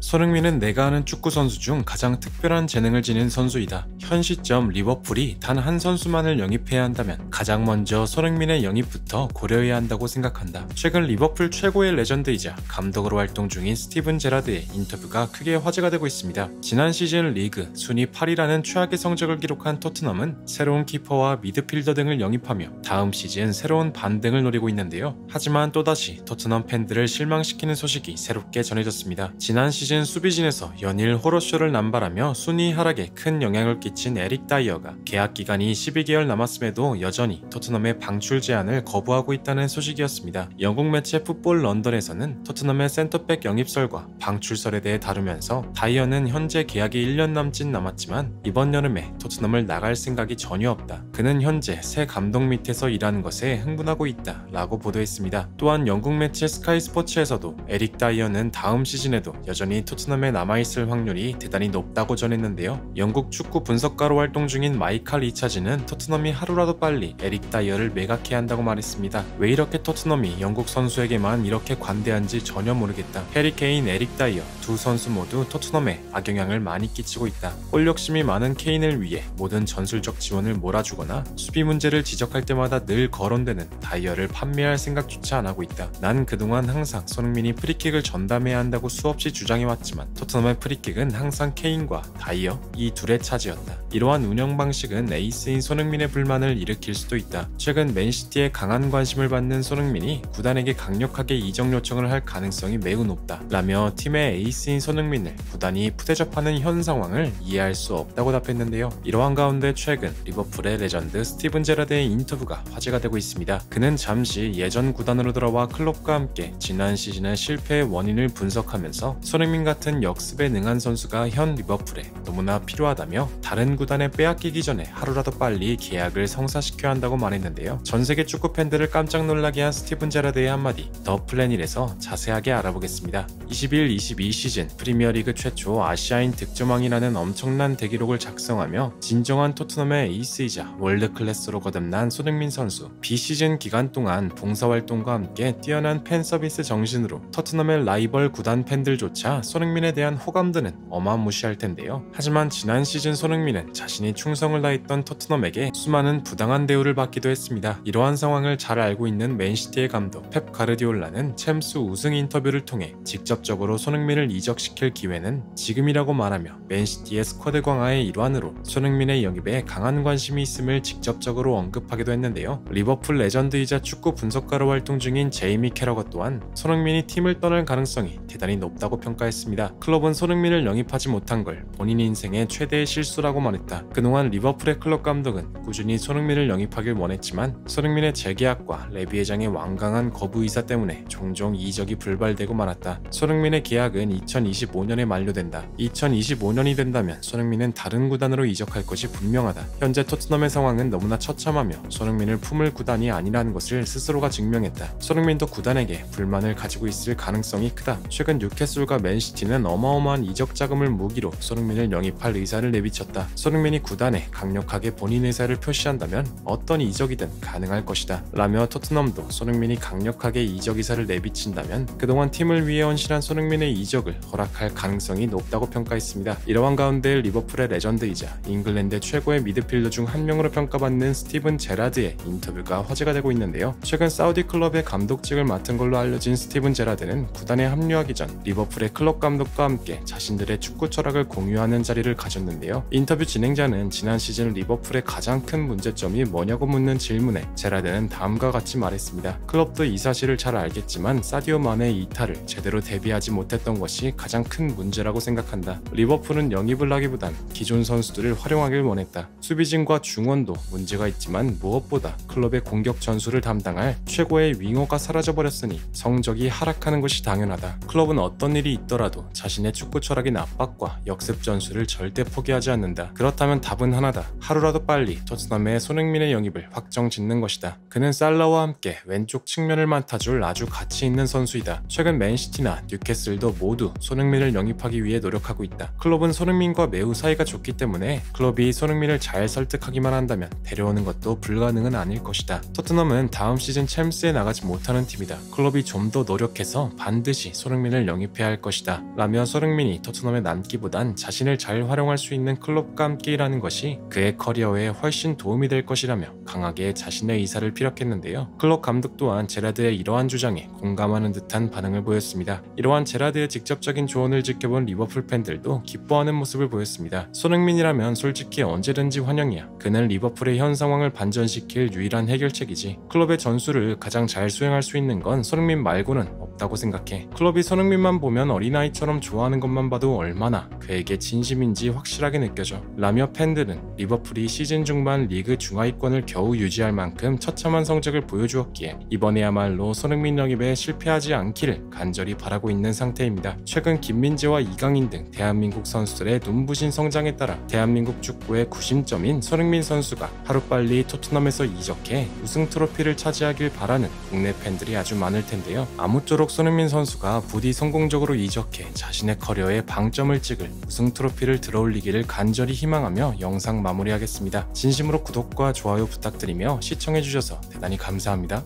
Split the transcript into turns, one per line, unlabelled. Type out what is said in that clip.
손흥민은 내가 아는 축구 선수 중 가장 특별한 재능을 지닌 선수이다. 현 시점 리버풀이 단 한 선수만을 영입해야 한다면 가장 먼저 손흥민의 영입부터 고려해야 한다고 생각한다. 최근 리버풀 최고의 레전드이자 감독으로 활동 중인 스티븐 제라드의 인터뷰가 크게 화제가 되고 있습니다. 지난 시즌 리그 순위 8위라는 최악의 성적을 기록한 토트넘은 새로운 키퍼와 미드필더 등을 영입하며 다음 시즌 새로운 반등을 노리고 있는데요. 하지만 또다시 토트넘 팬들을 실망시키는 소식이 새롭게 전해졌습니다. 지난 시즌 수비진에서 연일 호러쇼를 남발하며 순위 하락에 큰 영향을 끼친 에릭 다이어가 계약 기간이 12개월 남았음에도 여전히 토트넘의 방출 제안을 거부하고 있다는 소식이었습니다. 영국 매체 풋볼 런던에서는 토트넘의 센터백 영입설과 방출설에 대해 다루면서 다이어는 현재 계약이 1년 남짓 남았지만 이번 여름에 토트넘을 나갈 생각이 전혀 없다. 그는 현재 새 감독 밑에서 일하는 것에 흥분하고 있다 라고 보도했습니다. 또한 영국 매체 스카이 스포츠에서도 에릭 다이어는 다음 시즌에도 여전히 토트넘에 남아있을 확률이 대단히 높다고 전했는데요. 영국 축구 분석가로 활동 중인 마이칼 리차즈는 토트넘이 하루라도 빨리 에릭 다이어를 매각해야 한다고 말했습니다. 왜 이렇게 토트넘이 영국 선수에게만 이렇게 관대한지 전혀 모르겠다. 해리 케인, 에릭 다이어 두 선수 모두 토트넘에 악영향을 많이 끼치고 있다. 골 욕심이 많은 케인을 위해 모든 전술적 지원을 몰아주거나 수비 문제를 지적할 때마다 늘 거론되는 다이어를 판매할 생각조차 안 하고 있다. 난 그동안 항상 손흥민이 프리킥을 전담해야 한다고 수없이 주장해왔지만 토트넘의 프리킥은 항상 케인과 다이어 이 둘의 차지였다. 이러한 운영 방식은 에이스인 손흥민의 불만을 일으킬 수도 있다. 최근 맨시티에 강한 관심을 받는 손흥민이 구단에게 강력하게 이적 요청을 할 가능성이 매우 높다 라며 팀의 에이스인 손흥민을 구단이 푸대접하는 현 상황을 이해할 수 없다고 답했는데요. 이러한 가운데 최근 리버풀의 레전드 스티븐 제라드의 인터뷰가 화제가 되고 있습니다. 그는 잠시 예전 구단으로 돌아와 클롭과 함께 지난 시즌의 실패의 원인을 분석하면서 손흥민 같은 역습에 능한 선수가 현 리버풀에 너무나 필요하다며 다른 구단에 빼앗기기 전에 하루라도 빨리 계약을 성사시켜야 한다고 말했는데요. 전세계 축구 팬들을 깜짝 놀라게 한 스티븐 제라드의 한마디 더 플랜1에서 자세하게 알아보겠습니다. 21-22 시즌 프리미어리그 최초 아시아인 득점왕이라는 엄청난 대기록을 작성하며 진정한 토트넘의 에이스이자 월드클래스로 거듭난 손흥민 선수. 비시즌 기간 동안 봉사활동과 함께 뛰어난 팬 서비스 정신으로 토트넘의 라이벌 구단 팬들조차 손흥민에 대한 호감도는 어마무시할 텐데요. 하지만 지난 시즌 손흥민은 자신이 충성을 다했던 토트넘에게 수많은 부당한 대우를 받기도 했습니다. 이러한 상황을 잘 알고 있는 맨시티의 감독 펩 가르디올라는 챔스 우승 인터뷰를 통해 직접적으로 손흥민을 이적시킬 기회는 지금이라고 말하며 맨시티의 스쿼드 강화의 일환으로 손흥민의 영입에 강한 관심이 있음을 직접적으로 언급하기도 했는데요. 리버풀 레전드이자 축구 분석가로 활동 중인 제이미 캐러거 또한 손흥민이 팀을 떠날 가능성이 대단히 높다고 평가했습니다. 클럽은 손흥민을 영입하지 못한 걸 본인 인생의 최대의 실수라고 말했다. 그동안 리버풀의 클럽 감독은 꾸준히 손흥민을 영입하길 원했지만 손흥민의 재계약과 레비 회장의 완강한 거부 의사 때문에 종종 이적이 불발되고 말았다. 손흥민의 계약은 2025년에 만료된다. 2025년이 된다면 손흥민은 다른 구단으로 이적할 것이 분명하다. 현재 토트넘의 상황은 너무나 처참하며 손흥민을 품을 구단이 아니라는 것을 스스로가 증명했다. 손흥민도 구단에게 불만을 가지고 있을 가능성이 크다. 최근 뉴캐슬과 맨시티는 어마어마한 이적 자금을 무기로 손흥민을 영입할 의사를 내비쳤다. 손흥민이 구단에 강력하게 본인 의사를 표시한다면 어떤 이적이든 가능할 것이다 라며 토트넘도 손흥민이 강력하게 이적 의사를 내비친다면 그동안 팀을 위해 헌신한 손흥민의 이적을 허락할 가능성이 높다고 평가했습니다. 이러한 가운데 리버풀의 레전드이자 잉글랜드 최고의 미드필더 중 한 명으로 평가받는 스티븐 제라드의 인터뷰가 화제가 되고 있는데요. 최근 사우디 클럽의 감독직을 맡은 걸로 알려진 스티븐 제라드는 구단에 합류하기 전 리버풀의 클럽 감독과 함께 자신들의 축구 철학을 공유하는 자리를 가졌는데요. 인터뷰 진행자는 지난 시즌 리버풀의 가장 큰 문제점이 뭐냐고 묻는 질문에 제라드는 다음과 같이 말했습니다. 클럽도 이 사실을 잘 알겠지만 사디오 마네의 이탈을 제대로 대비하지 못했던 것이 가장 큰 문제라고 생각한다. 리버풀은 영입을 하기보단 기존 선수들을 활용하길 원했다. 수비진과 중원도 문제가 있지만 무엇보다 클럽의 공격 전술을 담당할 최고의 윙어가 사라져버렸으니 성적이 하락하는 것이 당연하다. 클럽은 어떤 일이 있더라도 자신의 축구 철학인 압박과 역습 전술을 절대 포기하지 않는다. 그렇다면 답은 하나다. 하루라도 빨리 토트넘의 손흥민의 영입을 확정 짓는 것이다. 그는 살라와 함께 왼쪽 측면을 맡아줄 아주 가치 있는 선수이다. 최근 맨시티나 뉴캐슬도 모두 모두 손흥민을 영입하기 위해 노력하고 있다. 클럽은 손흥민과 매우 사이가 좋기 때문에 클럽이 손흥민을 잘 설득하기만 한다면 데려오는 것도 불가능은 아닐 것이다. 토트넘은 다음 시즌 챔스에 나가지 못하는 팀이다. 클럽이 좀 더 노력해서 반드시 손흥민을 영입해야 할 것이다. 라며 손흥민이 토트넘에 남기보단 자신을 잘 활용할 수 있는 클럽과 함께 일하는 것이 그의 커리어에 훨씬 도움이 될 것이라며 강하게 자신의 의사를 피력했는데요. 클럽 감독 또한 제라드의 이러한 주장에 공감하는 듯한 반응을 보였습니다. 이러한 제라드의 직접적인 조언을 지켜본 리버풀 팬들도 기뻐하는 모습을 보였습니다. 손흥민이라면 솔직히 언제든지 환영이야. 그는 리버풀의 현 상황을 반전시킬 유일한 해결책이지. 클럽의 전술을 가장 잘 수행할 수 있는 건 손흥민 말고는 없다고 생각해. 클럽이 손흥민만 보면 어린아이처럼 좋아하는 것만 봐도 얼마나 그에게 진심인지 확실하게 느껴져. 라며 팬들은 리버풀이 시즌 중반 리그 중하위권을 겨우 유지할 만큼 처참한 성적을 보여주었기에 이번에야말로 손흥민 영입에 실패하지 않기를 간절히 바라고 있는 상태입니다. 최근 김민재와 이강인 등 대한민국 선수들의 눈부신 성장에 따라 대한민국 축구의 구심점인 손흥민 선수가 하루빨리 토트넘에서 이적해 우승 트로피를 차지하길 바라는 국내 팬들이 아주 많을 텐데요. 아무쪼록 손흥민 선수가 부디 성공적으로 이적해 자신의 커리어에 방점을 찍을 우승 트로피를 들어올리기를 간절히 희망하며 영상 마무리하겠습니다. 진심으로 구독과 좋아요 부탁드리며 시청해주셔서 대단히 감사합니다.